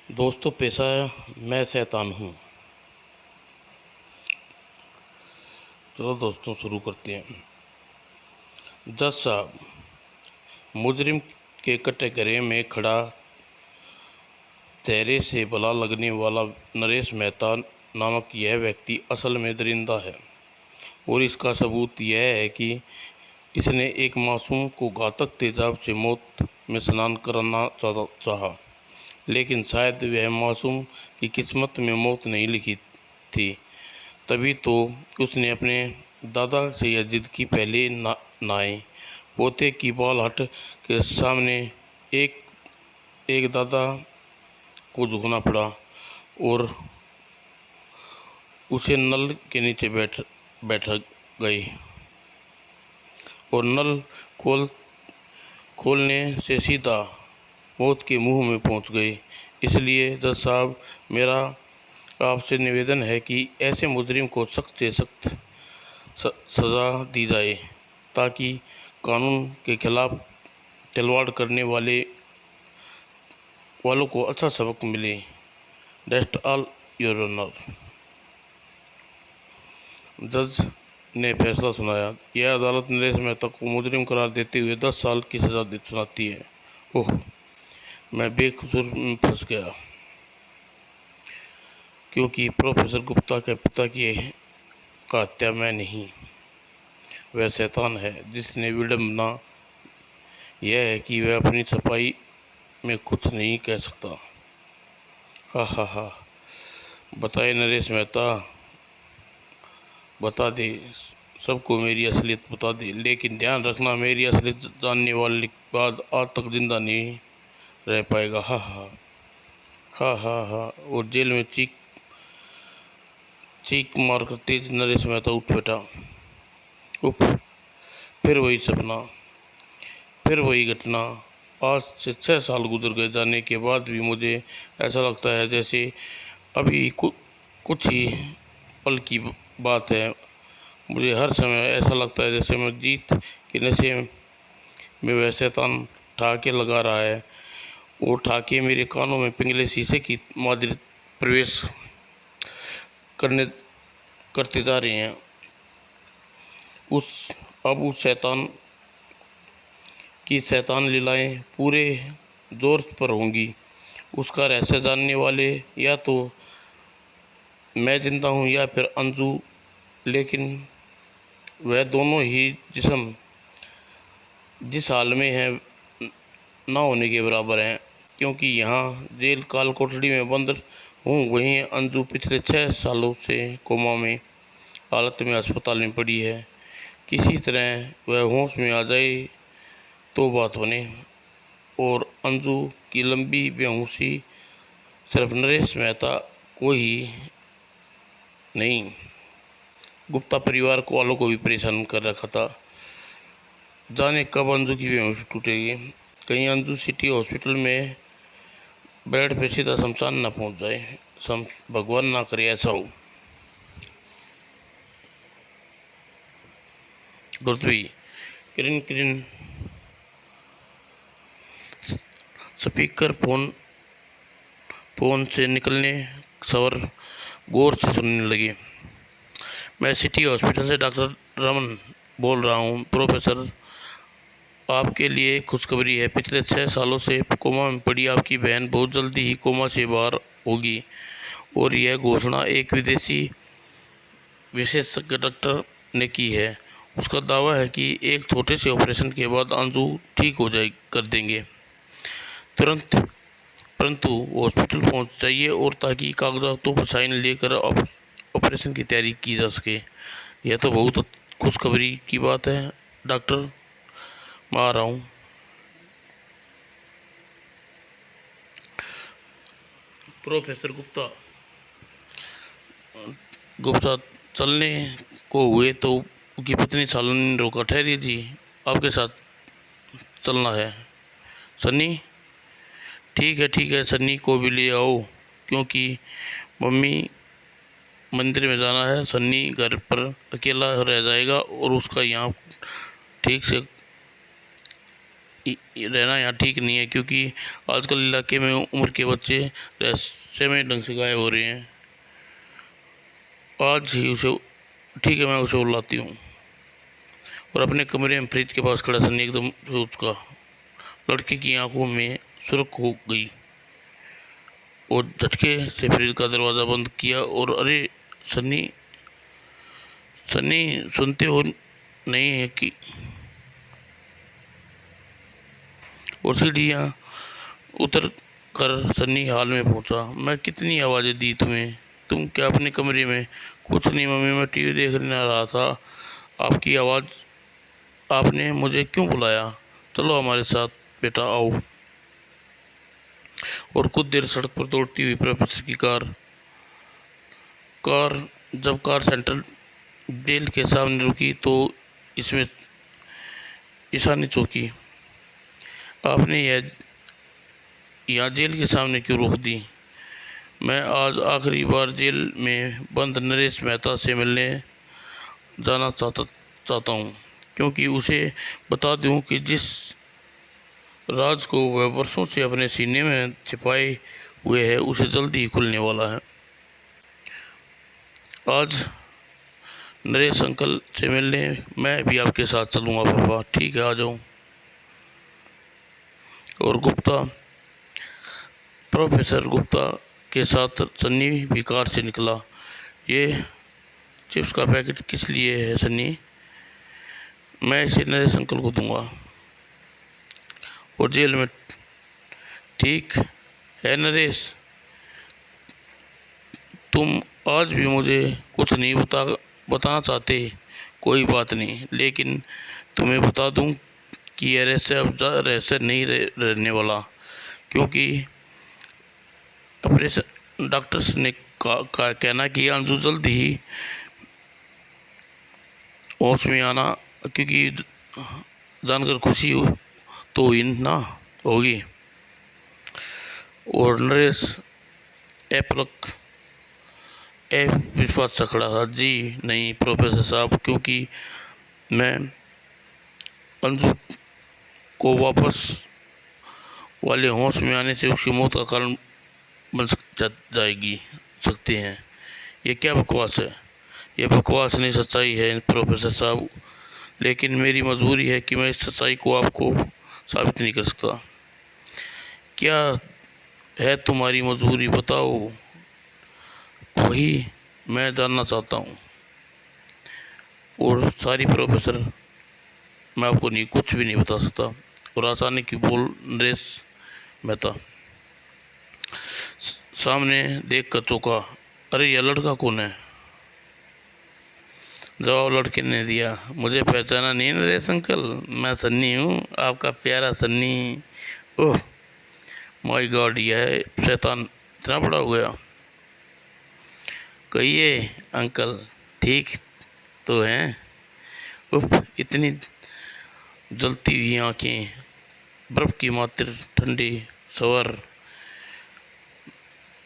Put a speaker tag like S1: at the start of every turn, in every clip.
S1: दोस्तों, पेशा मैं शैतान हूँ। चलो दोस्तों, शुरू करते हैं। जज साहब, मुजरिम के कटघरे में खड़ा चेहरे से भला लगने वाला नरेश मेहता नामक यह व्यक्ति असल में दरिंदा है, और इसका सबूत यह है कि इसने एक मासूम को घातक तेजाब से मौत में स्नान कराना चाहा, लेकिन शायद वह मासूम की किस्मत में मौत नहीं लिखी थी। तभी तो उसने अपने दादा से यह जिद की, पहले नहाए। पोते की बाल हट के सामने एक एक दादा को झुकना पड़ा और उसे नल के नीचे बैठ गई, और नल खोलने से सीधा मौत के मुंह में पहुंच गई। इसलिए जज साहब, मेरा आपसे निवेदन है कि ऐसे मुजरिम को सख्त से सख्त सज़ा दी जाए, ताकि कानून के खिलाफ तलवार करने वालों को अच्छा सबक मिले। That's all your honour. जज ने फैसला सुनाया। यह अदालत नरेश मेहता को मुजरिम करार देते हुए 10 साल की सज़ा सुनाती है। ओह, मैं बेकसूर में फंस गया, क्योंकि प्रोफेसर गुप्ता के पिता की का हत्या मैं नहीं, वह शैतान है, जिसने विडंबना यह है कि वह अपनी सफाई में कुछ नहीं कह सकता। हा हा हा। बताए नरेश मेहता, बता दे, सबको मेरी असलियत बता दे, लेकिन ध्यान रखना, मेरी असलियत जानने वाले के बाद आज तक जिंदा नहीं रह पाएगा। हा हा हा हा हा। और जेल में चीख मार कर तेज नरेश मेहता उठ बैठा। उफ, फिर वही सपना, फिर वही घटना। आज से 6 साल गुजर गए जाने के बाद भी मुझे ऐसा लगता है जैसे अभी कुछ ही पल की बात है। मुझे हर समय ऐसा लगता है जैसे मैं जीत के नशे में वह शैतान ठहाके लगा रहा है, और ठहाके मेरे कानों में पिघले शीशे की मादिर प्रवेश करते जा रहे हैं। अब उस शैतान की शैतान लीलाएं पूरे जोर पर होंगी। उसका रहस्य जानने वाले या तो मैं जिंदा हूँ या फिर अंजू, लेकिन वह दोनों ही जिस्म जिस हाल में है ना होने के बराबर हैं, क्योंकि यहाँ जेल काल कोठरी में बंद हूँ, वहीं अंजू पिछले 6 सालों से कोमा में हालत में अस्पताल में पड़ी है। किसी तरह वह होश में आ जाए तो बात बने, और अंजू की लंबी बेहोशी सिर्फ नरेश मेहता को ही नहीं, गुप्ता परिवार को वालों को भी परेशान कर रखा था। जाने कब अंजू की बेहोशी टूटेगी। कहीं अंजू सिटी हॉस्पिटल में बेड पे सीधा शमशान ना पहुंच जाए। भगवान ना करे ऐसा हो। पृथ्वी किरण किरण स्पीकर फोन से निकलने सवर गौर से सुनने लगे। मैं सिटी हॉस्पिटल से डॉक्टर रमन बोल रहा हूँ। प्रोफेसर, आपके लिए खुशखबरी है। पिछले 6 सालों से कोमा में पड़ी आपकी बहन बहुत जल्दी ही कोमा से बाहर होगी, और यह घोषणा एक विदेशी विशेषज्ञ डॉक्टर ने की है। उसका दावा है कि एक छोटे से ऑपरेशन के बाद अंजू ठीक हो जाए कर देंगे तुरंत, परंतु हॉस्पिटल पहुंच जाइए, और ताकि कागजातों पर साइन लेकर ऑपरेशन की तैयारी की जा सके। यह तो बहुत खुशखबरी की बात है डॉक्टर, मैं आ रहा हूँ। प्रोफेसर गुप्ता चलने को हुए तो उनकी पत्नी शालिनी ने रोका। ठहरिए जी, आपके साथ चलना है। सन्नी, ठीक है, सन्नी को भी ले आओ, क्योंकि मम्मी मंदिर में जाना है। सन्नी घर पर अकेला रह जाएगा, और उसका यहाँ ठीक से रहना यहाँ ठीक नहीं है, क्योंकि आजकल इलाके में उम्र के बच्चे रहस्य में ढंग से गायब हो रहे हैं। आज ही उसे, ठीक है, मैं उसे बुलाती हूँ। और अपने कमरे में फ्रिज के पास खड़ा सन्नी एकदम से उसका लड़के की आंखों में सुर्ख हो गई और झटके से फ्रिज का दरवाज़ा बंद किया। और अरे सन्नी, सन्नी सुनते हो नहीं है कि? और सीढ़ियाँ उतर कर सन्नी हाल में पहुंचा। मैं कितनी आवाज़ें दी तुम्हें? तुम क्या अपने कमरे में? कुछ नहीं मम्मी, मैं टीवी देखने आ रहा था। आपकी आवाज़, आपने मुझे क्यों बुलाया? चलो हमारे साथ बेटा, आओ। और कुछ देर सड़क पर दौड़ती हुई प्रोफेसर की कार कार जब कार सेंट्रल जेल के सामने रुकी तो इसमें ईशानी चौकी। आपने यह यहाँ जेल के सामने क्यों रोक दी? मैं आज आखिरी बार जेल में बंद नरेश मेहता से मिलने जाना चाहता हूँ, क्योंकि उसे बता दूँ कि जिस राज को वह वर्षों से अपने सीने में छिपाए हुए है, उसे जल्द ही खुलने वाला है। आज नरेश अंकल से मिलने मैं भी आपके साथ चलूँगा पापा। ठीक है, आ जाऊँ। और प्रोफेसर गुप्ता के साथ सन्नी भी कार से निकला। ये चिप्स का पैकेट किस लिए है सन्नी? मैं इसे नरेश अंकल को दूंगा। और जेल में, ठीक है नरेश, तुम आज भी मुझे कुछ नहीं बताना चाहते, कोई बात नहीं, लेकिन तुम्हें बता दूं कि यह रहस्य अब रहस्य नहीं रहने वाला, क्योंकि ऑपरेशन डॉक्टर्स ने कहना कि अंजू जल्द ही होश में आना, क्योंकि जानकर खुशी हो तो हुई ना होगी। और नरेश एपलक विश्वास से खड़ा था। जी नहीं प्रोफेसर साहब, क्योंकि मैं अंजू को वापस वाले होश में आने से उसकी मौत का कारण बन जाएगी सकते हैं। ये क्या बकवास है? ये बकवास नहीं, सच्चाई है प्रोफेसर साहब, लेकिन मेरी मजबूरी है कि मैं इस सच्चाई को आपको साबित नहीं कर सकता। क्या है तुम्हारी मजबूरी, बताओ, वही मैं जानना चाहता हूँ। और सारी प्रोफेसर, मैं आपको नहीं, कुछ भी नहीं बता सकता। और अचानक की बोल नरेश मेहता सामने देख कर चौंका। अरे यह लड़का कौन है? जवाब लड़के ने दिया। मुझे पहचाना नहीं नरेश अंकल? मैं सन्नी हूँ, आपका प्यारा सन्नी। ओह माय गॉड, यह शैतान इतना बड़ा हो गया। कहिए अंकल, ठीक तो हैं? उफ, इतनी जलती हुई आंखें, बर्फ की मात्र ठंडी सवर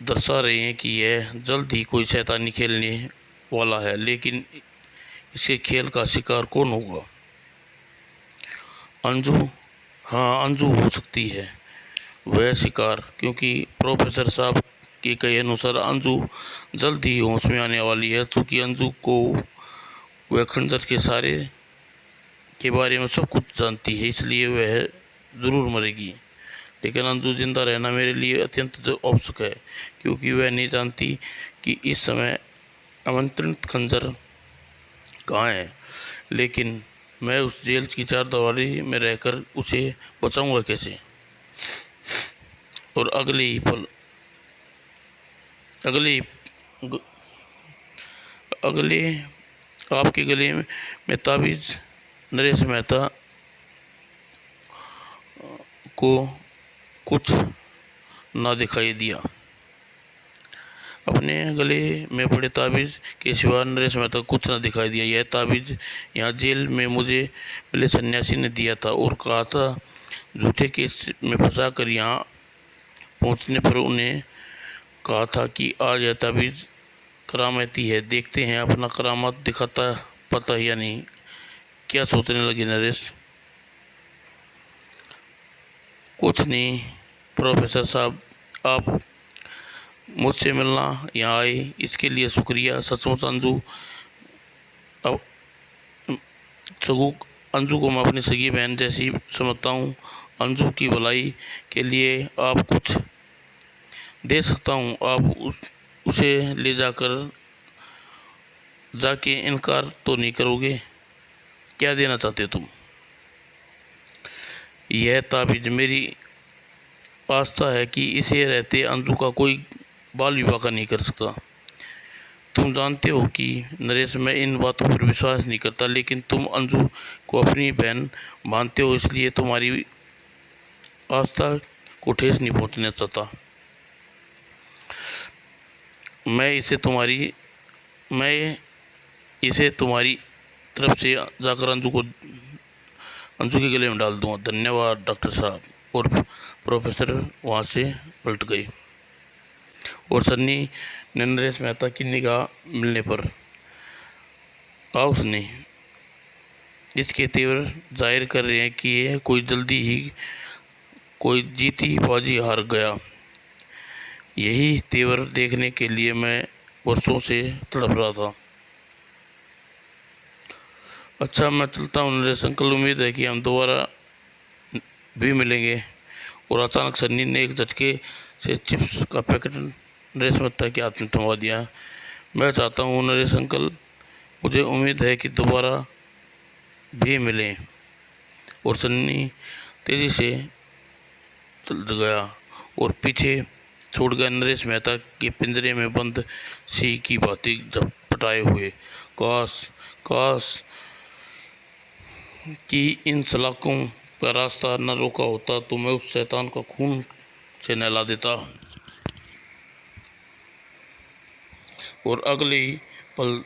S1: दर्शा रही हैं कि यह जल्द ही कोई शैतानी खेलने वाला है, लेकिन इसके खेल का शिकार कौन होगा? अंजू? हाँ, अंजू हो सकती है वह शिकार, क्योंकि प्रोफेसर साहब के कहे अनुसार अंजू जल्द ही होश में आने वाली है। चूँकि अंजू को वह खंजर के सारे के बारे में सब कुछ जानती है, इसलिए वह ज़रूर मरेगी। लेकिन अंजू जिंदा रहना मेरे लिए अत्यंत आवश्यक है, क्योंकि वह नहीं जानती कि इस समय आमंत्रित खंजर कहाँ है। लेकिन मैं उस जेल की चारदीवारी में रहकर उसे बचाऊंगा कैसे? और ग- अगले आपके गले में ताबीज़ नरेश मेहता को कुछ ना दिखाई दिया। अपने गले में पड़े ताबीज़ के सिवा नरेश मेहता कुछ न दिखाई दिया। यह ताबीज़ यहाँ जेल में मुझे मिले सन्यासी ने दिया था और कहा था झूठे केस में फंसा कर यहाँ पहुँचने पर उन्हें कहा था कि आज यह ताबीज़ करामाती है, देखते हैं अपना करामात दिखाता पता या नहीं। क्या सोचने लगे नरेश? कुछ नहीं प्रोफेसर साहब, आप मुझसे मिलना यहाँ आए इसके लिए शुक्रिया। सचमुच अंजू, अब सगू अंजू को मैं अपनी सगी बहन जैसी समझता हूँ। अंजू की भलाई के लिए आप कुछ दे सकता हूँ। आप उसे ले जाके इनकार तो नहीं करोगे? क्या देना चाहते हो तुम? यह ताबीज मेरी आस्था है कि इसे रहते अंजू का कोई बाल विवाह का नहीं कर सकता। तुम जानते हो कि नरेश, मैं इन बातों पर विश्वास नहीं करता, लेकिन तुम अंजू को अपनी बहन मानते हो, इसलिए तुम्हारी आस्था को ठेस नहीं पहुंचना चाहता। मैं इसे तुम्हारी तरफ से जाकर अंजू के गले में डाल दूंगा। धन्यवाद डॉक्टर साहब। और प्रोफेसर वहाँ से पलट गई और सन्नी ने नरेश मेहता की निगाह मिलने पर कहा, उसने इसके तेवर जाहिर कर रहे हैं कि यह कोई जीती बाजी हार गया। यही तेवर देखने के लिए मैं वर्षों से तड़प रहा था। अच्छा, मैं चलता हूँ नरेश अंकल, उम्मीद है कि हम दोबारा भी मिलेंगे। और अचानक सन्नी ने एक झटके से चिप्स का पैकेट नरेश मेहता के हाथ में थमा दिया। मैं चाहता हूँ नरेश अंकल, मुझे उम्मीद है कि दोबारा भी मिलें। और सन्नी तेजी से चल गया और पीछे छोड़ गया नरेश मेहता के पिंजरे में बंद सिंह की भांति झपटाए हुए। काश कि इन सलाखों का रास्ता न रोका होता तो मैं उस शैतान का खून से नहला देता। और अगले ही पल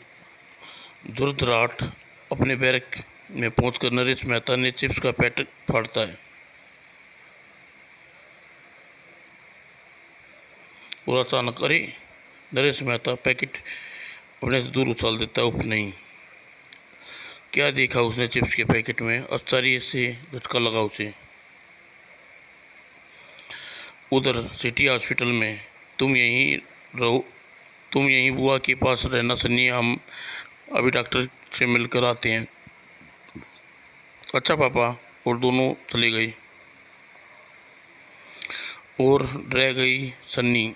S1: धुरधराहट अपने बैरक में पहुंचकर नरेश मेहता ने चिप्स का पैकेट फाड़ता है और अचानक, अरे! नरेश मेहता पैकेट अपने से दूर उछाल देता है। उफ नहीं! क्या देखा उसने चिप्स के पैकेट में? आश्चर्य से झटका लगा उसे। उधर सिटी हॉस्पिटल में। तुम यहीं बुआ के पास रहना सन्नी, हम अभी डॉक्टर से मिलकर आते हैं। अच्छा पापा। और दोनों चली गई और रह गई सन्नी।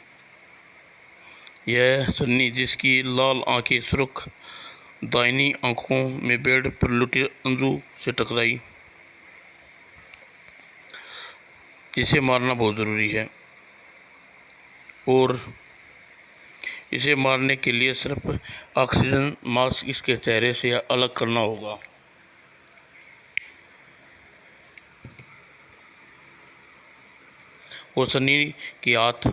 S1: यह सन्नी जिसकी लाल आंखें सुर्ख दाहिनी आंखों में बेड पर लुटी अंजू से टकराई। इसे मारना बहुत ज़रूरी है और इसे मारने के लिए सिर्फ ऑक्सीजन मास्क इसके चेहरे से अलग करना होगा। और सन्नी के हाथ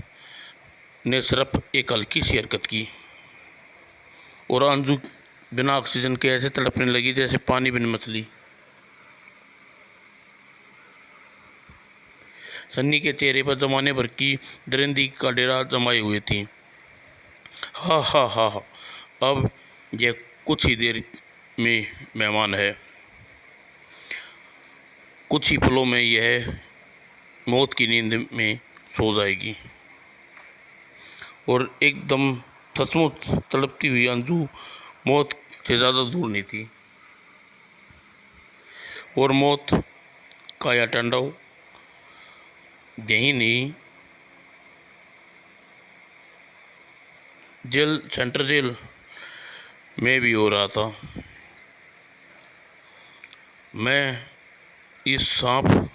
S1: ने सिर्फ एक हल्की सी हरकत की और अंजू बिना ऑक्सीजन के ऐसे तड़पने लगी जैसे पानी बिन मछली। सन्नी के चेहरे पर जमाने भर की दरिंदगी का डेरा जमाए हुए थी। हा हा हा हा, अब यह कुछ ही देर में मेहमान है। कुछ ही पलों में यह मौत की नींद में सो जाएगी। और एकदम सचमुच तड़पती हुई अंजू मौत से ज़्यादा दूर नहीं थी। और मौत का यह तांडव यहीं नहीं, सेंट्रल जेल में भी हो रहा था। मैं इस सांप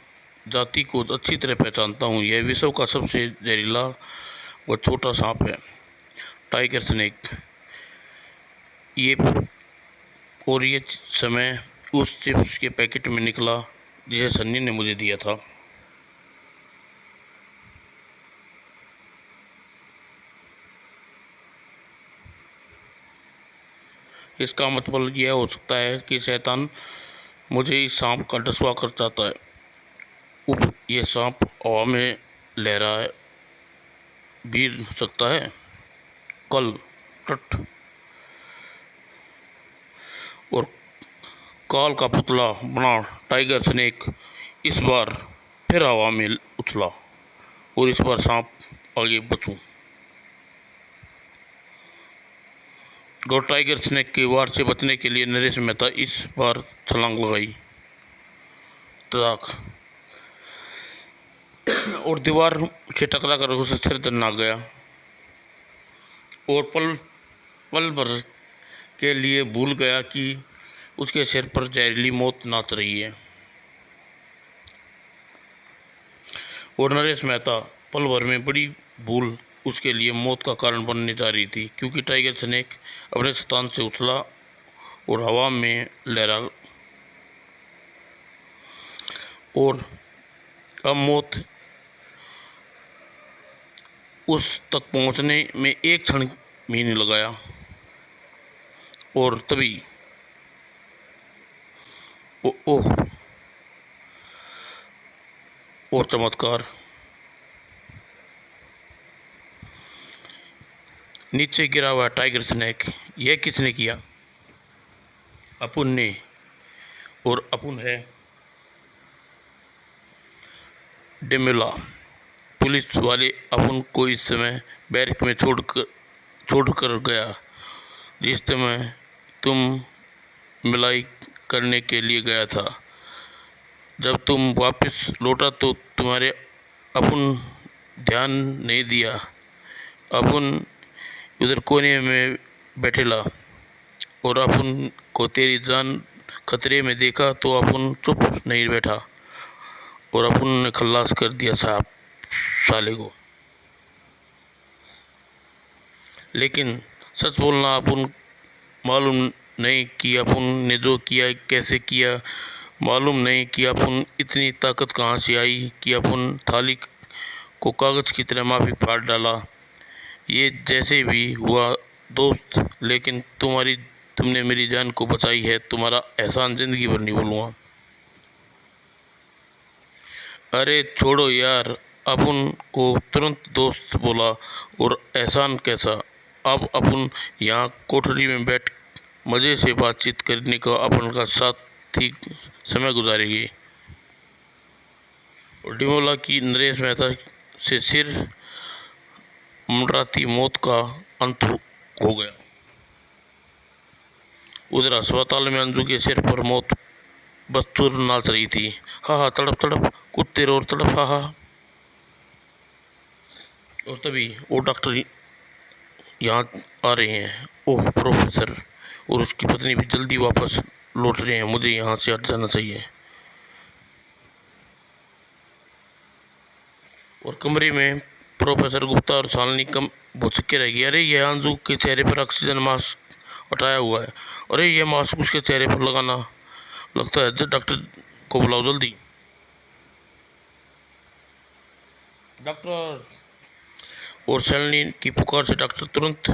S1: जाति को अच्छी तरह पहचानता हूँ। यह विश्व का सबसे जहरीला व छोटा सांप है, टाइगर स्नेक। ये समय उस चिप्स के पैकेट में निकला जिसे सन्नी ने मुझे दिया था। इसका मतलब यह हो सकता है कि शैतान मुझे इस सांप का डसवा कर चाहता है। उफ! यह सांप हवा में लहरा भी सकता है। कल टट और काल का पुतला बना टाइगर स्नेक इस बार फिर हवा में उछला और इस बार सांप आगे बचूं। और टाइगर स्नेक के वार से बचने के लिए नरेश मेहता इस बार छलांग लगाई। तड़ाक और दीवार से टकरा कर उसे सिर दर्द गया और पल भर के लिए भूल गया कि उसके सिर पर जहरीली मौत नाच रही है। और नरेश मेहता पल भर में बड़ी भूल उसके लिए मौत का कारण बनने जा रही थी, क्योंकि टाइगर स्नेक अपने स्थान से उछला और हवा में लहरा और अब मौत उस तक पहुंचने में एक क्षण भी नहीं लगाया। और तभी ओह और चमत्कार, नीचे गिरा हुआ टाइगर स्नेक। यह किसने किया? अपुन ने। और अपुन है डेमिला। पुलिस वाले अपुन को इस समय बैरक में छोड़कर गया जिस समय तुम मिलाई करने के लिए गया था। जब तुम वापस लौटा तो तुम्हारे अपुन ध्यान नहीं दिया। अपुन उधर कोने में बैठेला और अपुन को तेरी जान खतरे में देखा तो अपुन चुप नहीं बैठा और अपुन ने खल्लास कर दिया साले को। लेकिन सच बोलना, अपुन मालूम नहीं कि अपुन ने जो किया कैसे किया, मालूम नहीं कि अपुन इतनी ताकत कहाँ से आई कि अपुन थाली को कागज़ की तरह माफ़ी फाड़ डाला। ये जैसे भी हुआ दोस्त, लेकिन तुमने मेरी जान को बचाई है। तुम्हारा एहसान ज़िंदगी भर नहीं भूलूंगा। अरे छोड़ो यार, अपुन को तुरंत दोस्त बोला। और एहसान कैसा? अब अपुन यहाँ कोठरी में बैठ मज़े से बातचीत करने का अपन का साथ ही समय गुजारेगी। और डिमोला की नरेश मेहता से सिर मंडराती मौत का अंत हो गया। उधर अस्पताल में अंजू के सिर पर मौत बस्तूर नाच रही थी। हा हा तड़प तड़प कुत्ते और तड़प, हा हा। और तभी वो डॉक्टर यहाँ आ रहे हैं। ओह प्रोफेसर और उसकी पत्नी भी जल्दी वापस लौट रहे हैं। मुझे यहाँ से हट जाना चाहिए। और कमरे में प्रोफेसर गुप्ता और शालिनी कम भुचके रह गई। अरे यह अंजू के चेहरे पर ऑक्सीजन मास्क हटाया हुआ है। अरे यह मास्क उसके चेहरे पर लगाना लगता है। डॉक्टर को बुलाओ जल्दी। डॉक्टर। और शालिनी की पुकार से डॉक्टर तुरंत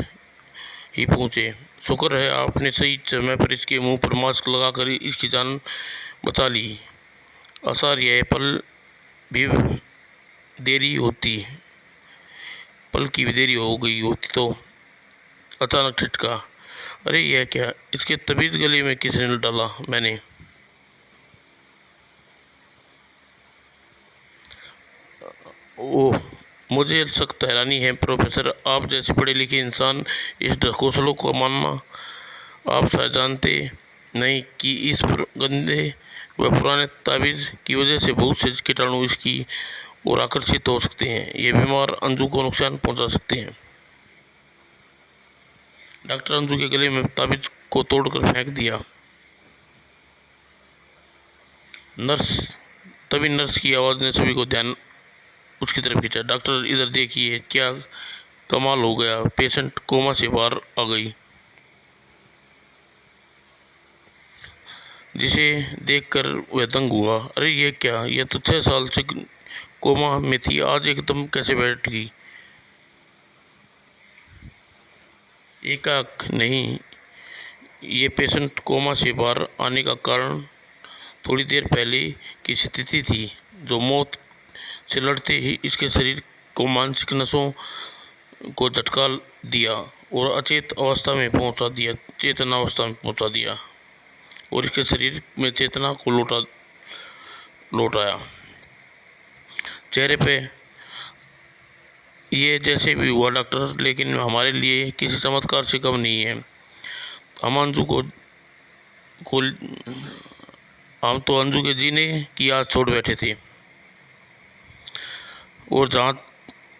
S1: ही पहुँचे। शुक्र है आपने सही समय पर इसके मुंह पर मास्क लगाकर इसकी जान बचा ली। आसार यह पल की भी देरी हो गई होती तो अचानक ठिठका। अरे यह क्या? इसके तबीयत गले में किसने डाला? मैंने। ओह, मुझे सख्त हैरानी है प्रोफेसर, आप जैसे पढ़े लिखे इंसान इस ढकोसलों को मानना। आप शायद जानते नहीं कि इस गंदे व पुराने ताबीज़ की वजह से बहुत से कीटाणु इसकी ओर आकर्षित हो सकते हैं। ये बीमार अंजू को नुकसान पहुंचा सकते हैं। डॉक्टर अंजू के गले में ताबीज़ को तोड़कर फेंक दिया। तभी नर्स की आवाज़ ने सभी को ध्यान उसकी तरफ खींचा। डॉक्टर इधर देखिए, क्या कमाल हो गया, पेशेंट कोमा से बाहर आ गई। जिसे देखकर वह दंग हुआ। अरे ये क्या? यह तो 6 साल से कोमा में थी, आज एकदम कैसे बैठ गई? एकाएक नहीं, ये पेशेंट कोमा से बाहर आने का कारण थोड़ी देर पहले की स्थिति थी, जो मौत से लड़ते ही इसके शरीर को मानसिक नसों को झटका दिया और चेतना अवस्था में पहुंचा दिया और इसके शरीर में चेतना को लौटाया। चेहरे पे ये जैसे भी हुआ डॉक्टर, लेकिन हमारे लिए किसी चमत्कार से कम नहीं है। हम अंजू को हम तो अंजू के जीने की आस छोड़ बैठे थे, और जहाँ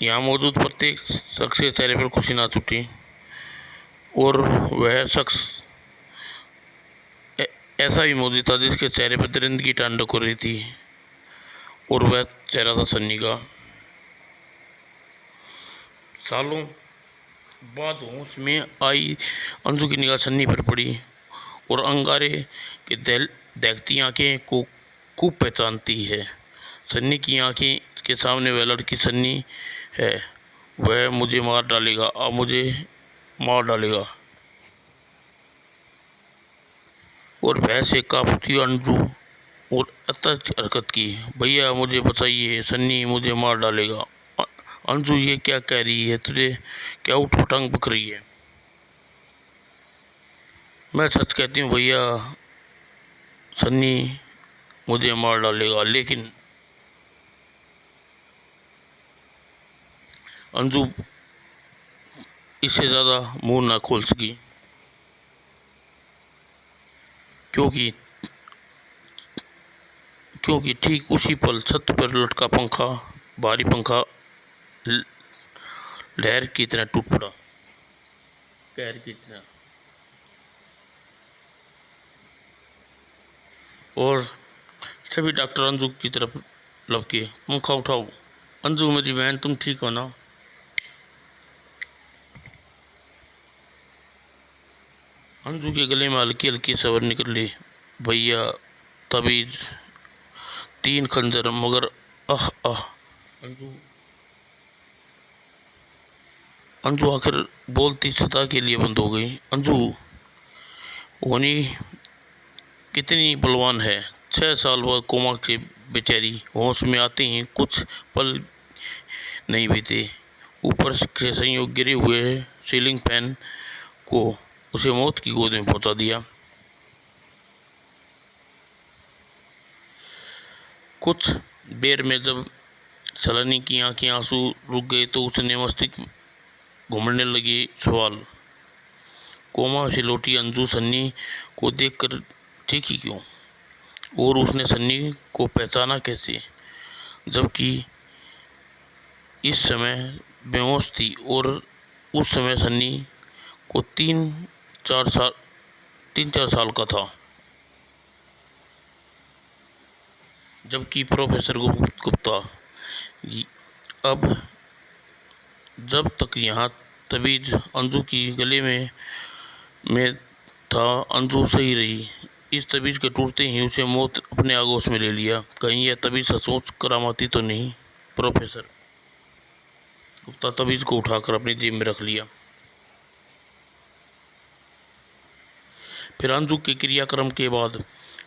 S1: यहाँ मौजूद प्रत्येक शख्स के चेहरे पर खुशी ना छूटी, और वह शख्स ऐसा भी मौजूद था जिसके चेहरे पर दरिंदगी तांडव कर रही थी, और वह चेहरा था सन्नी का। सालों बाद होश में आई अंजू की निगाह सन्नी पर पड़ी, और अंगारे के देखती आंखें को खूब पहचानती है। सन्नी की आंखें के सामने वह लड़की सन्नी है। वह मुझे मार डालेगा, अब मुझे मार डालेगा। और भय से कांपती अंजू और अतच हरकत की, भैया मुझे बचाइए, सन्नी मुझे मार डालेगा। अंजू ये क्या कह रही है, तुझे क्या उठपटांग बक रही है? मैं सच कहती हूँ भैया, सन्नी मुझे मार डालेगा। लेकिन अंजू इससे ज़्यादा मुंह ना खोल सकी, क्योंकि ठीक उसी पल छत पर लटका पंखा, भारी पंखा लहर की तरह टूट पड़ा, कहर की तरह। और सभी डॉक्टर अंजू की तरफ लपके, पंखा उठाओ। अंजू मेरी बहन, तुम ठीक हो ना? अंजू के गले में हल्की हल्की सवर निकली, भैया तबीज 3 खंजर, मगर आह आह। अंजू आखिर बोलती सदा के लिए बंद हो गई। अंजू होनी कितनी बलवान है। 6 साल बाद कोमा के बेचारी होश में आते ही कुछ पल नहीं बीते, ऊपर से संयोग गिरे हुए सीलिंग फैन को उसे मौत की गोद में पहुंचा दिया। कुछ देर में जब सलोनी की आंखें आंसू रुक गए तो उसने मस्तिष्क घूमने लगे सवाल। कोमा से लौटी अंजू सन्नी को देखकर चीखी क्यों, और उसने सन्नी को पहचाना कैसे, जबकि इस समय बेहोश थी, और उस समय सन्नी को 3-4 साल का था। जबकि प्रोफेसर गुप्ता अब जब तक यहाँ तबीज अंजू की गले में था, अंजू सही रही। इस तबीज के टूटते ही उसे मौत अपने आगोश में ले लिया। कहीं यह तबीज सचमुच करामाती तो नहीं? प्रोफेसर गुप्ता तबीज को उठाकर अपनी जेब में रख लिया। फिर अंजू के क्रियाक्रम के बाद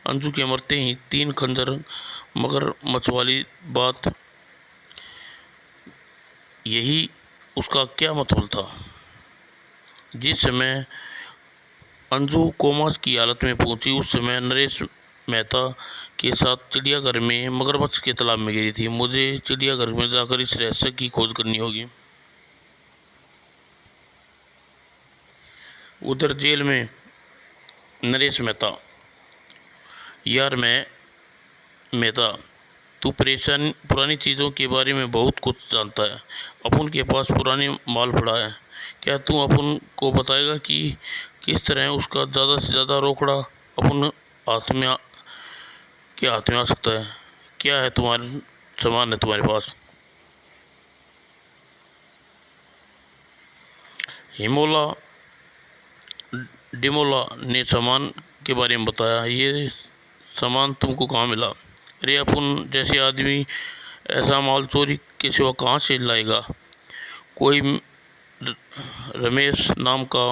S1: अंजू के मरते ही 3 खंजर, मगर मचवाली बात यही उसका क्या मतलब था? जिस समय अंजू कोमा की हालत में पहुंची, उस समय नरेश मेहता के साथ चिड़ियाघर में मगरमच्छ के तालाब में गिरी थी। मुझे चिड़ियाघर में जाकर इस रहस्य की खोज करनी होगी। उधर जेल में नरेश मेहता, यार मेहता, तू पुरानी चीज़ों के बारे में बहुत कुछ जानता है। अपन के पास पुरानी माल पड़ा है, क्या तू अपन को बताएगा कि किस तरह उसका ज़्यादा से ज़्यादा रोकड़ा अपन के हाथ में आ सकता है? क्या है तुम्हारे सामान है तुम्हारे पास? हिमोला डिमोला ने सामान के बारे में बताया। ये सामान तुमको कहाँ मिला? अरे अपन जैसे आदमी ऐसा माल चोरी के सिवा कहाँ से लाएगा? कोई रमेश नाम का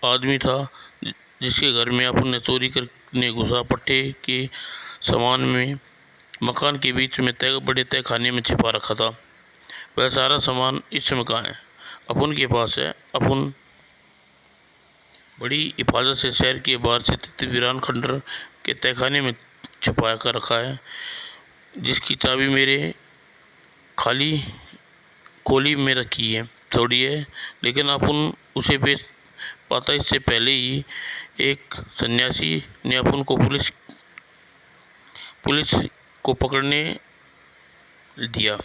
S1: आदमी था जिसके घर में अपन ने चोरी करने घुसा। पट्टे के सामान में मकान के बीच में बड़े तय खाने में छिपा रखा था। वह सारा सामान इस समय कहाँ है? अपन के पास है। अपन बड़ी हिफाजत से शहर के बाहर स्थित वीरान खंडर के तहखाने में छुपा कर रखा है, जिसकी चाबी मेरे खाली खोली में रखी है थोड़ी है, लेकिन अपन उसे बेच पाता। इससे पहले ही एक सन्यासी ने अपन को पुलिस को पकड़ने दिया।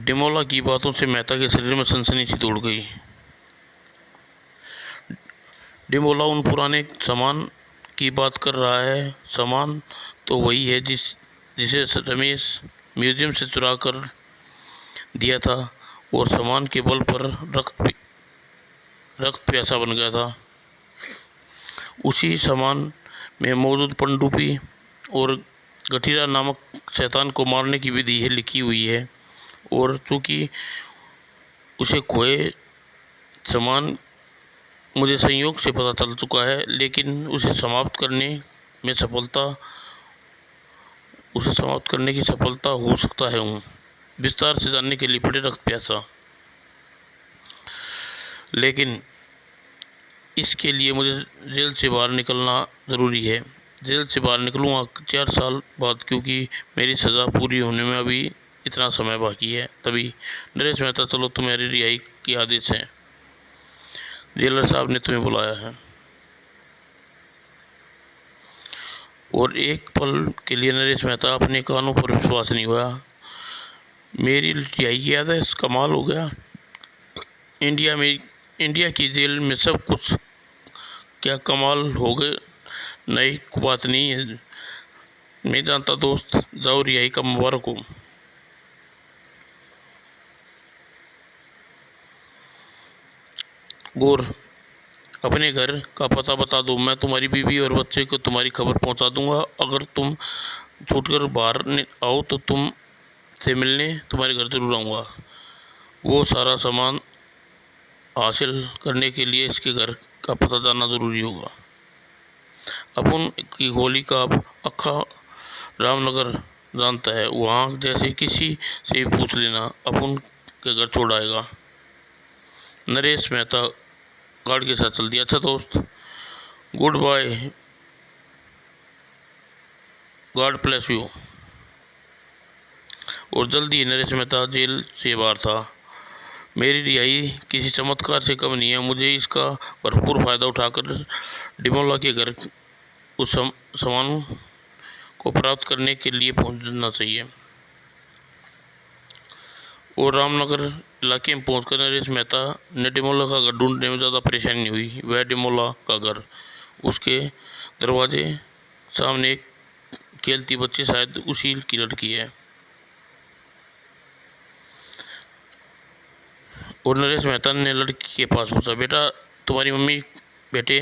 S1: डिमोला की बातों से मेहता के शरीर में सनसनी सी दौड़ गई। डिमोला उन पुराने सामान की बात कर रहा है। सामान तो वही है जिसे रमेश म्यूजियम से चुरा कर दिया था और सामान के बल पर रक्त प्यासा बन गया था। उसी सामान में मौजूद पनडुब्बी और गठीरा नामक शैतान को मारने की विधि है लिखी हुई है, और चूँकि उसे खोए सामान मुझे संयोग से पता चल चुका है, लेकिन उसे समाप्त करने की सफलता हो सकता है हूँ। विस्तार से जानने के लिए पढ़े रक्त प्यासा। लेकिन इसके लिए मुझे जेल से बाहर निकलना ज़रूरी है। जेल से बाहर निकलूँगा 4 साल बाद, क्योंकि मेरी सज़ा पूरी होने में अभी इतना समय बाकी है। तभी नरेश मेहता, चलो तुम्हारी रिहाई के आदेश हैं, जेलर साहब ने तुम्हें बुलाया है। और एक पल के लिए नरेश मेहता अपने कानों पर विश्वास नहीं हुआ। मेरी रिहाई की आदेश, कमाल हो गया। इंडिया की जेल में सब कुछ क्या कमाल हो गए। नई बात नहीं है, मैं जानता दोस्त। जाओ, रिहाई का मुबारक हो। गौर, अपने घर का पता बता दो, मैं तुम्हारी बीवी और बच्चे को तुम्हारी खबर पहुंचा दूंगा। अगर तुम छूटकर बाहर आओ तो तुम से मिलने तुम्हारे घर जरूर आऊँगा। वो सारा सामान हासिल करने के लिए इसके घर का पता जानना ज़रूरी होगा। अपन की गोली का अक्खा रामनगर जानता है, वहाँ जैसे किसी से भी पूछ लेना, अपन के घर छोड़ आएगा। नरेश मेहता गार्ड के साथ चल दिया। अच्छा दोस्त, good bye, god bless you. और जल्दी नरेश मेहता जेल से बाहर था। मेरी रिहाई किसी चमत्कार से कम नहीं है। मुझे इसका भरपूर फ़ायदा उठाकर डिमोला के घर उस सामान को प्राप्त करने के लिए पहुंचना चाहिए। और रामनगर इलाके में पहुंचकर नरेश मेहता ने डिमोला का घर ढूंढने में ज़्यादा परेशानी नहीं हुई। वह डिमोला का घर, उसके दरवाजे सामने एक खेलती बच्ची, शायद उसी की लड़की है। और नरेश मेहता ने लड़की के पास पूछा, बेटा तुम्हारी मम्मी बेटे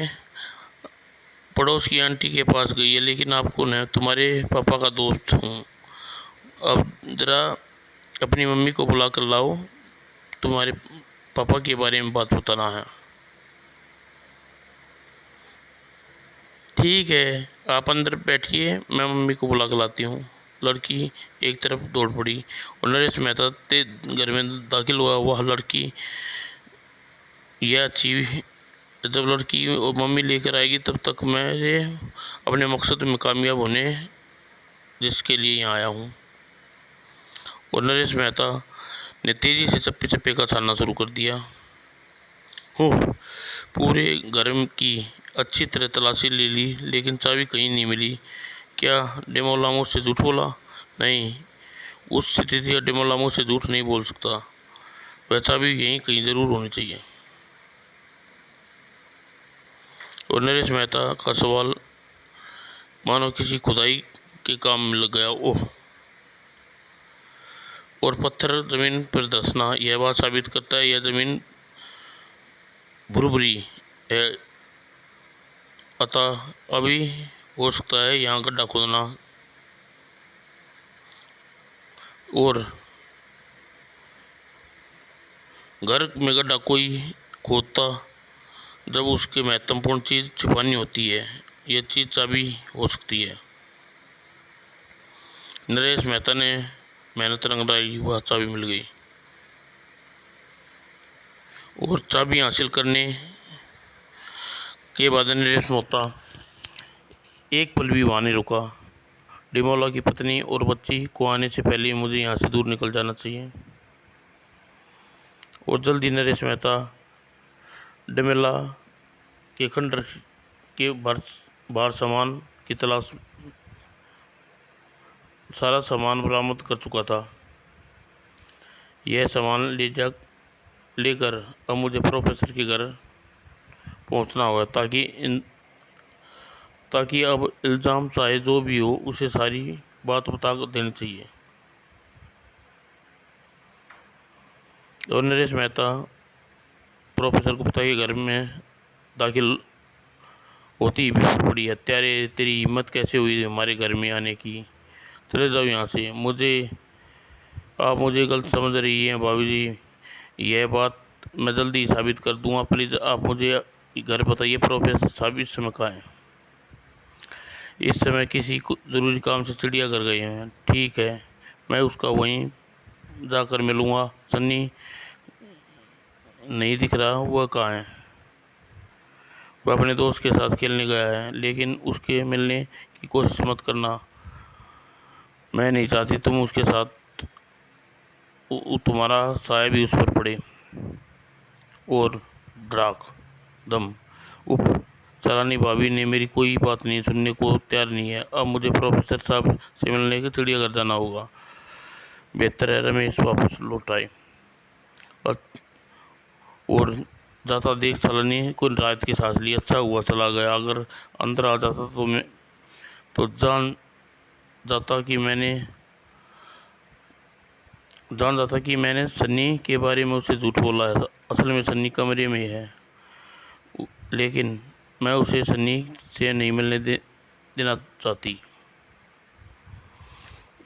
S1: पड़ोस की आंटी के पास गई है, लेकिन आप कौन है? तुम्हारे पापा का दोस्त हूँ। अब ज़रा अपनी मम्मी को बुला कर लाओ, तुम्हारे पापा के बारे में बात बताना है। ठीक है, आप अंदर बैठिए, मैं मम्मी को बुला कर लाती हूँ। लड़की एक तरफ दौड़ पड़ी और नरेश मेहता घर में दाखिल हुआ। वह लड़की यह अच्छी, जब लड़की और मम्मी लेकर आएगी तब तक मेरे अपने मकसद में कामयाब होने जिसके लिए यहाँ आया हूँ। और नरेश मेहता ने तेज़ी से चप्पे चप्पे का छानना शुरू कर दिया। पूरे घर की अच्छी तरह तलाशी ले ली, लेकिन चाबी कहीं नहीं मिली। क्या डिमोला मुझसे झूठ बोला? नहीं, उस स्थिति का डिमोला मुझसे झूठ नहीं बोल सकता। वह चाबी यहीं कहीं ज़रूर होनी चाहिए। और नरेश मेहता का सवाल मानो किसी खुदाई के काम में लग गया। ओह! और पत्थर ज़मीन पर धंसना यह बात साबित करता है यह ज़मीन भुरभुरी है, अतः अभी हो सकता है यहाँ गड्ढा खोदना। और घर में गड्ढा कोई खोदता जब उसके महत्वपूर्ण चीज़ छुपानी होती है। यह चीज़ चाबी हो सकती है। नरेश मेहता ने मेहनत रंगदाई, वह चाबी मिल गई। और चाबी हासिल करने के बाद नरेश मेहता एक पल भी वहाँ नहीं रुका। डिमोला की पत्नी और बच्ची को आने से पहले मुझे यहाँ से दूर निकल जाना चाहिए। और जल्दी नरेश मेहता डिमोला के खंडर के बाहर सामान की तलाश सारा सामान बरामद कर चुका था। यह सामान लेकर अब मुझे प्रोफेसर के घर पहुंचना होगा ताकि अब इल्ज़ाम चाहे जो भी हो उसे सारी बात बता देनी चाहिए। और नरेश मेहता प्रोफेसर गुप्ता के घर में दाखिल होती ही बिल्कुल पड़ी। हत्यारे, तेरी हिम्मत कैसे हुई हमारे घर में आने की? चले जाओ यहाँ से। आप मुझे गलत समझ रही हैं भाभी जी। यह बात मैं जल्दी ही साबित कर दूंगा। प्लीज़ आप मुझे घर बताइए। प्रोफेसर साहब इस समय कहाँ हैं? इस समय किसी ज़रूरी काम से चिड़ियाघर गए हैं। ठीक है, मैं उसका वहीं जाकर मिलूँगा। सन्नी नहीं दिख रहा, वह कहाँ है? वह अपने दोस्त के साथ खेलने गया है, लेकिन उसके मिलने की कोशिश मत करना। मैं नहीं चाहती तुम उसके साथ तुम्हारा साया भी उस पर पड़े। और ड्राक दम उफ, सरानी भाभी ने मेरी कोई बात नहीं सुनने को तैयार नहीं है। अब मुझे प्रोफेसर साहब से मिलने के चिड़ियाघर जाना होगा। बेहतर है रमेश वापस लौट आए। और जाता देख सलानी को राहत की सांस ली। अच्छा हुआ चला गया। अगर अंदर आ जाता तो जान जाता कि मैंने सन्नी के बारे में उसे झूठ बोला है। असल में सन्नी कमरे में है, लेकिन मैं उसे सन्नी से नहीं मिलने देना चाहती।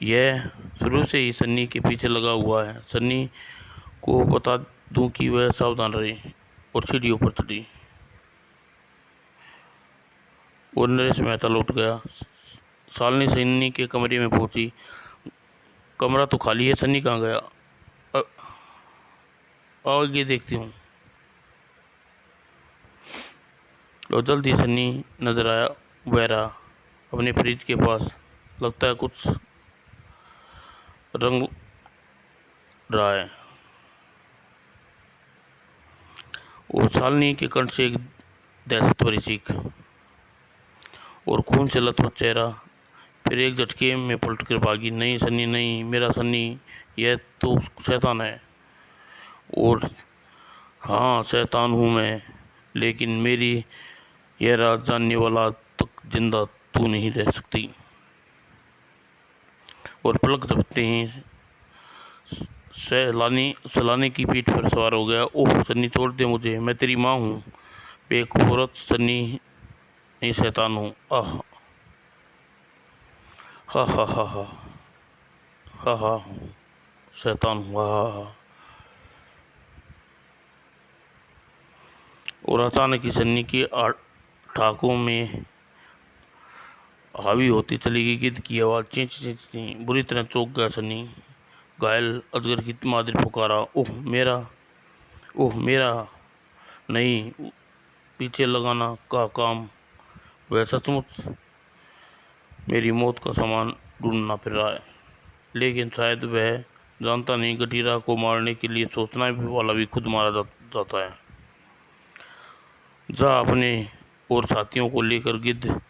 S1: यह शुरू से ही सन्नी के पीछे लगा हुआ है। सन्नी को बता दूं कि वह सावधान रहे। और सीढ़ियों पर चढ़ी और नरेश मेहता लौट गया। शालिनी सन्नी के कमरे में पहुंची। कमरा तो खाली है, सन्नी कहाँ गया? आगे देखती हूँ। और जल्दी सन्नी नजर आया। वह रहा अपने फ्रिज के पास। लगता है कुछ रंग रहा है। और शालिनी के कंठ से एक दहशत भरी चीख और खून से लथपथ चेहरा। फिर एक झटके में पलट कर भागी। नहीं सन्नी नहीं, मेरा सन्नी, यह तो शैतान है। और हाँ, शैतान हूँ मैं, लेकिन मेरी यह राज जानने वाला तक जिंदा तू नहीं रह सकती। और पलक झपकते ही सलानी की पीठ पर सवार हो गया। ओह सन्नी, छोड़ दे मुझे, मैं तेरी माँ हूँ। बेखूबसूरत सन्नी नहीं, शैतान हूँ। आह, हा हा हा हा हा हा, शैतान हूँ, हा हा हा। और अचानक ही सन्नी की ठाकों में हावी होती चली गई गिद्ध की आवाज़। चींच चींच चीं। बुरी तरह चौंक गया सन्नी। घायल अजगर की मादिर पुकारा। ओह मेरा नहीं, पीछे लगाना का काम। वह सचमुच मेरी मौत का सामान ढूंढना फिर रहा है, लेकिन शायद वह जानता नहीं गठीरा को मारने के लिए सोचना वाला भी खुद मारा जाता है। जा अपने और साथियों को लेकर गिद्ध,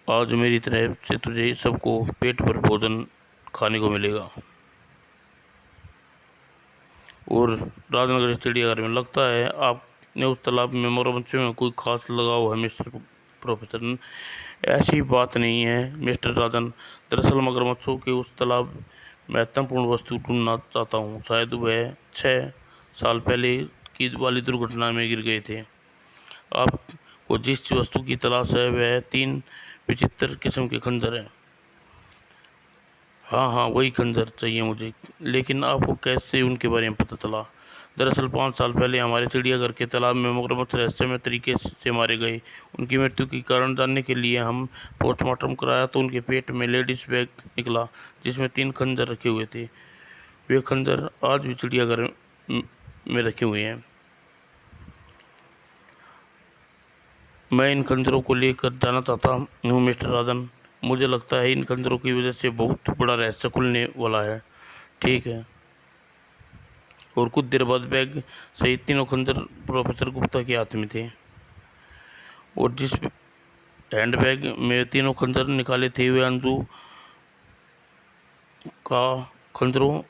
S1: आज मेरी तरफ से तुझे सबको पेट भर भोजन खाने को मिलेगा। और राजनगर चिड़ियाघर में लगता है आपने उस तालाब में मगरमच्छ में कोई खास लगाव है मिस्टर प्रोफेसर। ऐसी बात नहीं है मिस्टर राजन, दरअसल मगरमच्छों के उस तालाब में महत्वपूर्ण वस्तु ढूंढना चाहता हूँ। शायद वह 6 साल पहले की वाली दुर्घटना में गिर गए थे। आपको जिस वस्तु की तलाश है वह 3 विचित्र किस्म के खंजर हैं। हाँ, वही खंजर चाहिए मुझे। लेकिन आपको कैसे उनके बारे में पता चला? दरअसल 5 साल पहले हमारे चिड़ियाघर के तालाब में मगरमच्छ रहस्यमय तरीके से मारे गए। उनकी मृत्यु के कारण जानने के लिए हम पोस्टमार्टम कराया तो उनके पेट में लेडीज बैग निकला, जिसमें 3 खंजर रखे हुए थे। वे खंजर आज भी चिड़ियाघर में रखे हुए हैं। मैं इन खंजरों को लेकर जाना चाहता हूँ मिस्टर राजन। मुझे लगता है इन खंजरों की वजह से बहुत बड़ा रहस्य खुलने वाला है। ठीक है। और कुछ देर बाद बैग सहित तीनों खंजर प्रोफेसर गुप्ता के हाथ में थे, और जिस हैंडबैग में तीनों खंजर निकाले थे वे अंजू का खंजरों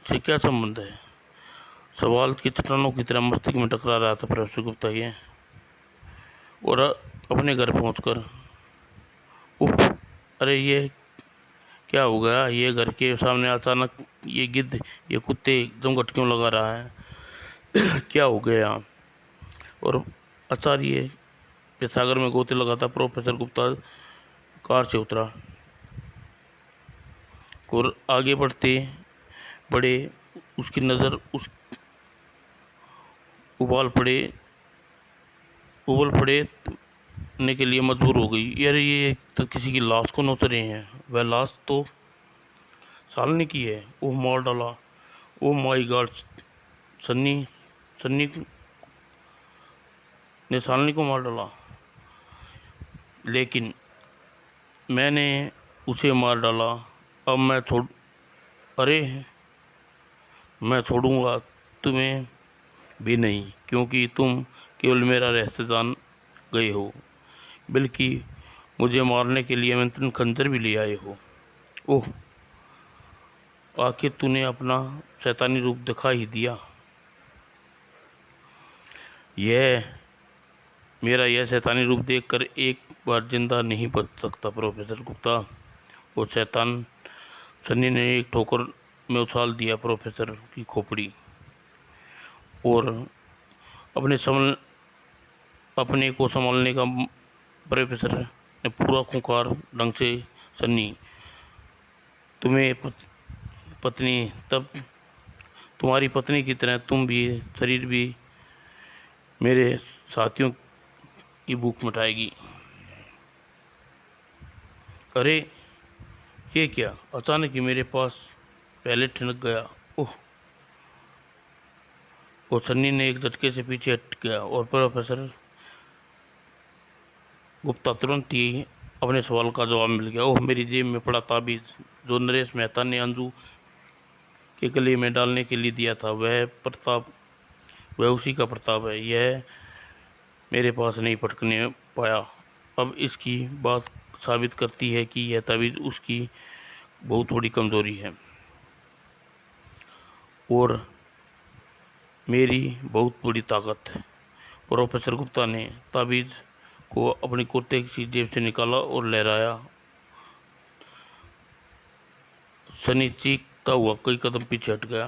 S1: से क्या संबंध है? सवाल की चट्टानों की तरह मस्तिष्क में टकरा रहा था प्रोफेसर गुप्ता के। और अपने घर पहुंचकर उफ, अरे ये क्या हो गया? ये घर के सामने अचानक ये गिद्ध, ये कुत्ते जमघट क्यों लगा रहा है? क्या हो गया? और आचार्य के सागर में गोते लगाता प्रोफेसर गुप्ता कार से उतरा और आगे बढ़ते बड़े उसकी नज़र उस उबाल पड़े उबल पड़ने के लिए मजबूर हो गई। यार ये तो किसी की लाश को नोच रहे हैं। वह लाश तो सालनी की है। ओह मार डाला। Oh my God. Sunny Sunny ने सालनी को मार डाला। लेकिन मैंने उसे मार डाला। अब मैं अरे मैं छोड़ूंगा तुम्हें भी नहीं, क्योंकि तुम केवल मेरा रहस्य जान गए हो, बल्कि मुझे मारने के लिए आमंत्रण खंजर भी ले आए हो। ओह, आखिर तूने अपना शैतानी रूप दिखा ही दिया। मेरा यह शैतानी रूप देखकर एक बार जिंदा नहीं बच सकता प्रोफेसर गुप्ता। वो शैतान सन्नी ने एक ठोकर में उछाल दिया प्रोफेसर की खोपड़ी, और अपने को संभालने का प्रोफेसर ने पूरा खूंखार ढंग से, सन्नी तुम्हें पत्नी, तब तुम्हारी पत्नी की तरह तुम भी, शरीर भी मेरे साथियों की भूख मिटाएगी। अरे ये क्या? अचानक ही मेरे पास पहले ठिनक गया। ओह, और सन्नी ने एक झटके से पीछे हट गया और प्रोफेसर गुप्ता तुरंत ही अपने सवाल का जवाब मिल गया। ओह, मेरी जेब में पड़ा ताबीज जो नरेश मेहता ने अंजू के गले में डालने के लिए दिया था, वह उसी का प्रताप है। यह मेरे पास नहीं पटकने पाया। अब इसकी बात साबित करती है कि यह ताबीज उसकी बहुत बड़ी कमजोरी है और मेरी बहुत बड़ी ताकत है। प्रोफेसर गुप्ता ने ताबीज को अपनी कुर्ते की जेब से निकाला और लहराया। सनी चीखता हुआ कई कदम पीछे हट गया,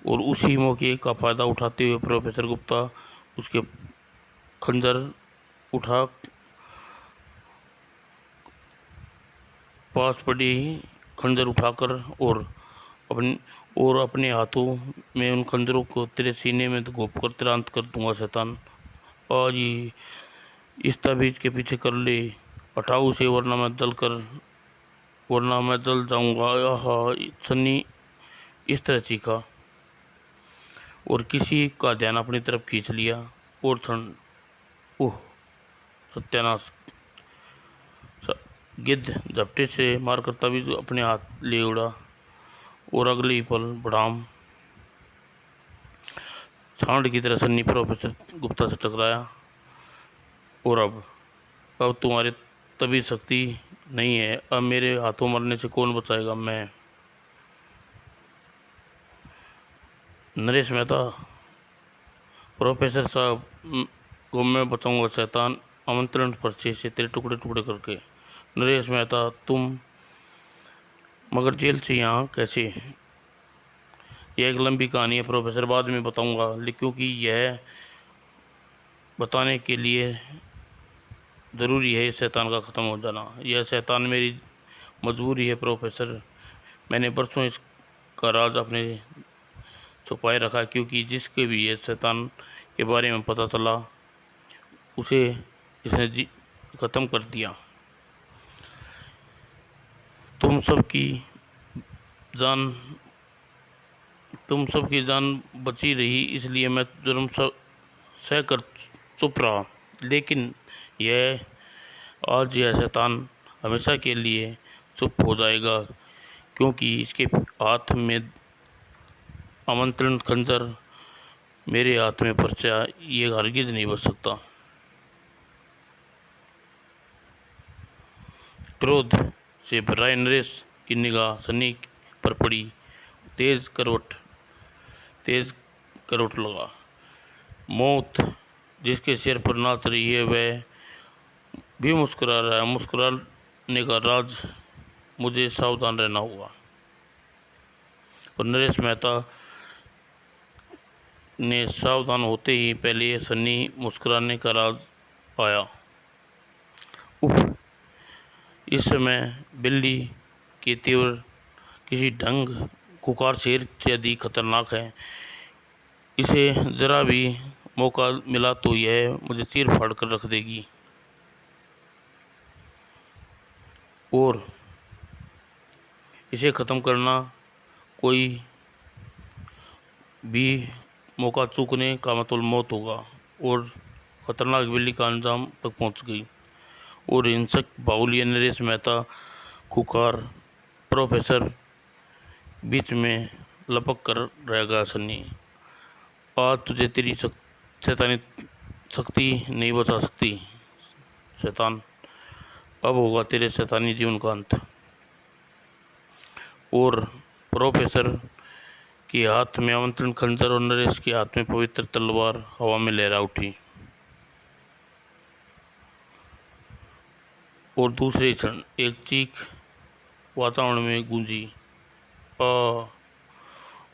S1: और उसी मौके का फायदा उठाते हुए प्रोफेसर गुप्ता उसके खंजर उठा पास पड़ी खंजर उठाकर और अपने हाथों में उन खंजरों को तेरे सीने में घोप कर तिरांत कर दूंगा शैतान। आज ही इस ताबीज के पीछे कर ले, हटाओ उसे, वरना मैं जल जाऊंगा। आहा, सन्नी इस तरह चीखा और किसी का ध्यान अपनी तरफ खींच लिया। और क्षण, ओह सत्यानाश! गिद्ध झपटे से मारकर ताबीज अपने हाथ ले उड़ा और अगले ही पल बढ़ाम सांड की तरह सन्नी प्रोफेसर गुप्ता से टकराया। और अब तुम्हारे तभी शक्ति नहीं है। अब मेरे हाथों मरने से कौन बचाएगा? मैं, नरेश मेहता, प्रोफेसर साहब को मैं बचाऊंगा शैतान, आमंत्रण पर्चे से तेरे टुकड़े टुकड़े करके। नरेश मेहता तुम, मगर जेल से यहाँ कैसे? यह एक लंबी कहानी है प्रोफेसर, बाद में बताऊंगा, क्योंकि यह बताने के लिए ज़रूरी है इस शैतान का ख़त्म हो जाना। यह शैतान मेरी मजबूरी है प्रोफेसर। मैंने बरसों इसका राज अपने छुपाए रखा, क्योंकि जिसके भी ये शैतान के बारे में पता चला उसे इसने ख़त्म कर दिया। तुम सबकी जान बची रही, इसलिए मैं जुर्म सह कर चुप रहा। लेकिन यह आज यह शैतान हमेशा के लिए चुप हो जाएगा, क्योंकि इसके हाथ में आमंत्रण खंजर, मेरे हाथ में पर्चा, ये हरगिज नहीं बच सकता। क्रोध से भरा नरेश की निगाह सन्नी पर पड़ी। तेज करवट लगा। मौत जिसके सिर पर नाच रही है वह भी मुस्कुरा रहा है। मुस्कुराने का राज मुझे सावधान रहना होगा। और नरेश मेहता ने सावधान होते ही पहले सन्नी मुस्कुराने का राज पाया। उफ! इस समय बिल्ली के तीव्र किसी ढंग खुखार शेर से अधिक खतरनाक है। इसे ज़रा भी मौका मिला तो यह मुझे चीर फाड़ कर रख देगी। और इसे ख़त्म करना कोई भी मौका चूकने का मतलब मौत होगा। और खतरनाक बिल्ली का अंजाम तक पहुंच गई। और हिंसक बाहुल्य नरेश मेहता, खुखार प्रोफेसर, बीच में लपक कर रह गया। सन्नी, आज तुझे तेरी शैतानी शक्ति नहीं बचा सकती। शैतान, अब होगा तेरे शैतानी जीवन का अंत। और प्रोफेसर के हाथ में आमंत्रण खंजर और नरेश के हाथ में पवित्र तलवार हवा में लहरा उठी। और दूसरे क्षण एक चीख वातावरण में गूंजी। आ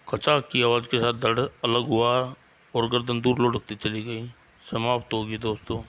S1: खचाक की आवाज़ के साथ धड़ अलग हुआ और गर्दन दूर लुढ़कती चली गई। समाप्त होगी दोस्तों।